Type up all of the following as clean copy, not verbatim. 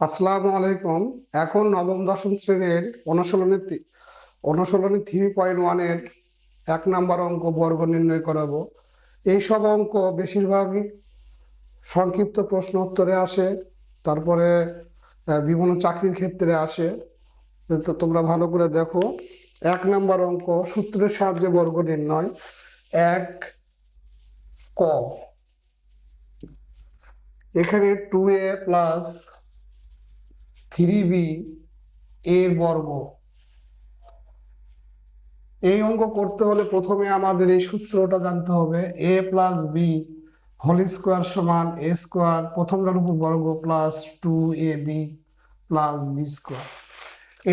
আসসালামু আলাইকুম। এখন নবম দশম শ্রেণীর অনুশীলনী 3.1 1 নাম্বার অঙ্ক বর্গ নির্ণয় করাবো। এই সব অঙ্ক বেশিরভাগই সংক্ষিপ্ত প্রশ্ন উত্তরে আসে, তারপরে বিভিন্ন চাকরির ক্ষেত্রে আসে। তো তোমরা ভালো করে দেখো। 1 নাম্বার অঙ্ক সূত্রের সাহায্যে বর্গ নির্ণয়। 1 ক, এখানে 2a প্লাস 3b এর বর্গ। এই অঙ্ক করতে হলে প্রথমে আমাদের এই সূত্রটা জানতে হবে, a plus B whole square সমান a স্কোয়ার প্রথমটার উপর বর্গ plus 2ab plus B square.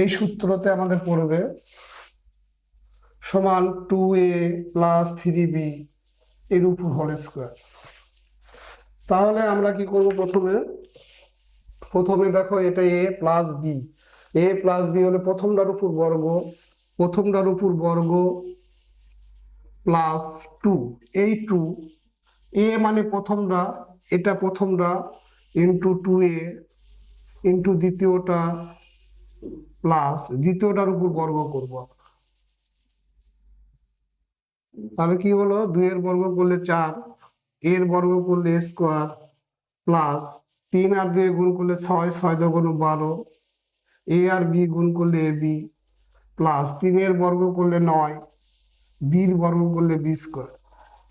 এই সূত্রতে আমাদের পড়বে সমান 2a প্লাস 3b এর উপর হোল স্কোয়ার। তাহলে আমরা কি করব? প্রথমে দেখো, এটা a প্লাস বি হলে প্রথমটার উপর বর্গ প্লাস 2, এই 2 a মানে প্রথমটা, এটা প্রথমটা ইন্টু 2a ইন্টু দ্বিতীয়টা প্লাস দ্বিতীয়টার উপর বর্গ করব। তাহলে কি হলো? 2 এর বর্গ করলে 4, এর বর্গ করলে a স্কোয়ার প্লাস 3 আর 2 গুণ করলে 6, 6 দুগুণ 12, a আর b গুণ করলে ab প্লাস 3 এর বর্গ করলে 9, বির বর্গ করলে বি স্কোয়ার।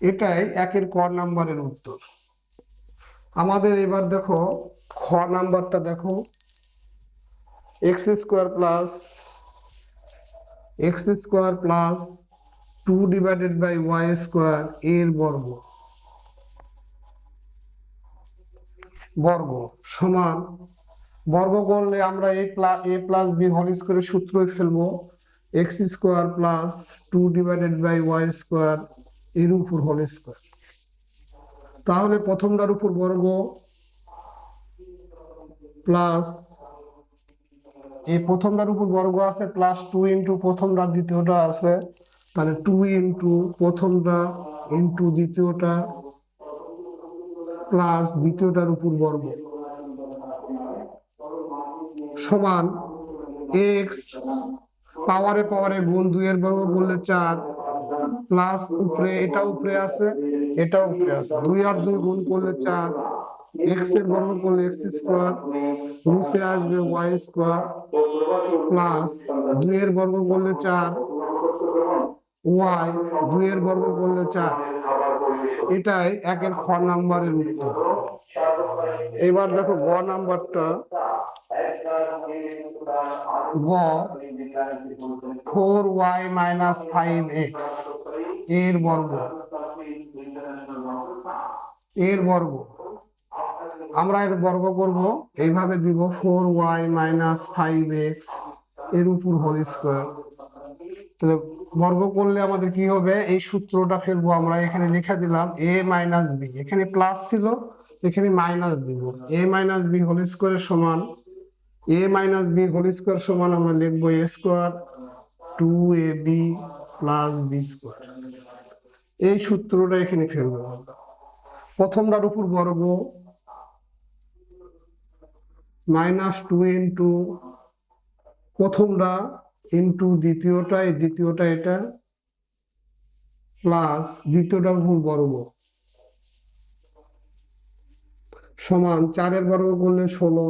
এটাই একের ক নাম্বারের উত্তর। আমাদের এবার দেখো খ নাম্বারটা দেখো, X square plus 2 divided by Y square এর বর্গ সমান, বর্গ করলে আমরা এ প্লাস বি হোল স্কোয়ারের সূত্রই ফেলবো, X square plus 2 divided by Y square এর উপর হোল স্কোয়ার। তাহলে প্রথমটার উপর বর্গ প্লাস, এই প্রথমটার উপর বর্গ আছে প্লাস 2 ইন্টু প্রথমটা দ্বিতীয়টা আছে, তাহলে 2 ইন্টু প্রথমটা ইন্টু দ্বিতীয়টা প্লাস দ্বিতীয়টার উপর বর্গ সমান এক্স পাওয়ারে গুণ 2 এর বর্গ করলে 4 প্লাস উপরে এটা উপরে আছে 2 আর 2 গুণ করলে 4, এক্স এর বর্গ করলে এক্স স্কোয়ার, নিচে আসবে ওয়াই স্কোয়ার প্লাস 2 এর বর্গ করলে 4 ওয়াই, 2 এর বর্গ করলে 4। এটাই একের খ নাম্বারের উত্তর। এবার দেখো গ নাম্বারটা, গ 4y মাইনাস 5x এর বর্গ। আমরা এর বর্গ করব, এইভাবে দিব 4y মাইনাস 5x এর উপর হোল স্কোয়ার। তাহলে বর্গ করলে আমাদের কি হবে? এই সূত্রটা ফেলবো আমরা, এখানে লিখে দিলাম a মাইনাস বি, এখানে প্লাস ছিল এখানে মাইনাস দিব, a মাইনাস বি হোল স্কোয়ারের সমান, a minus B whole square সমান আমরা লিখবো a square 2ab plus B square. এই সূত্রটা এখানে ফেলবো। প্রথমটার উপর বর্গ মাইনাস 2 ইন্টু প্রথমটা ইন্টু দ্বিতীয়টা এটা প্লাস দ্বিতীয়টার উপর বর্গ সমান 4 এর বর্গ করলে 16,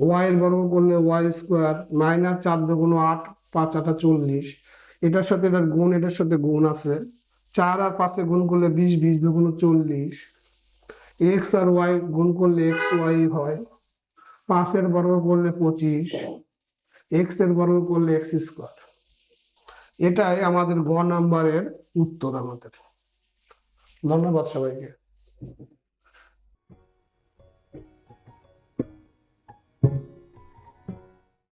ওয়াই এর বর্গ করলে ওয়াই স্কোয়ার মাইনাস 4 দুগুণ 8, 5 8 40, এটার সাথে এটার গুণ, এটার সাথে গুণ আছে, 4 আর 5 গুণ করলে 20, 20 দুগুণ 40, এক্স আর ওয়াই গুণ করলে এক্স ওয়াই হয়, 5 এর বর্গ করলে 25, এক্স এর বর্গ করলে এক্স স্কোয়ার। এটাই আমাদের গ নাম্বারের উত্তর। আমাদের ধন্যবাদ সবাইকে।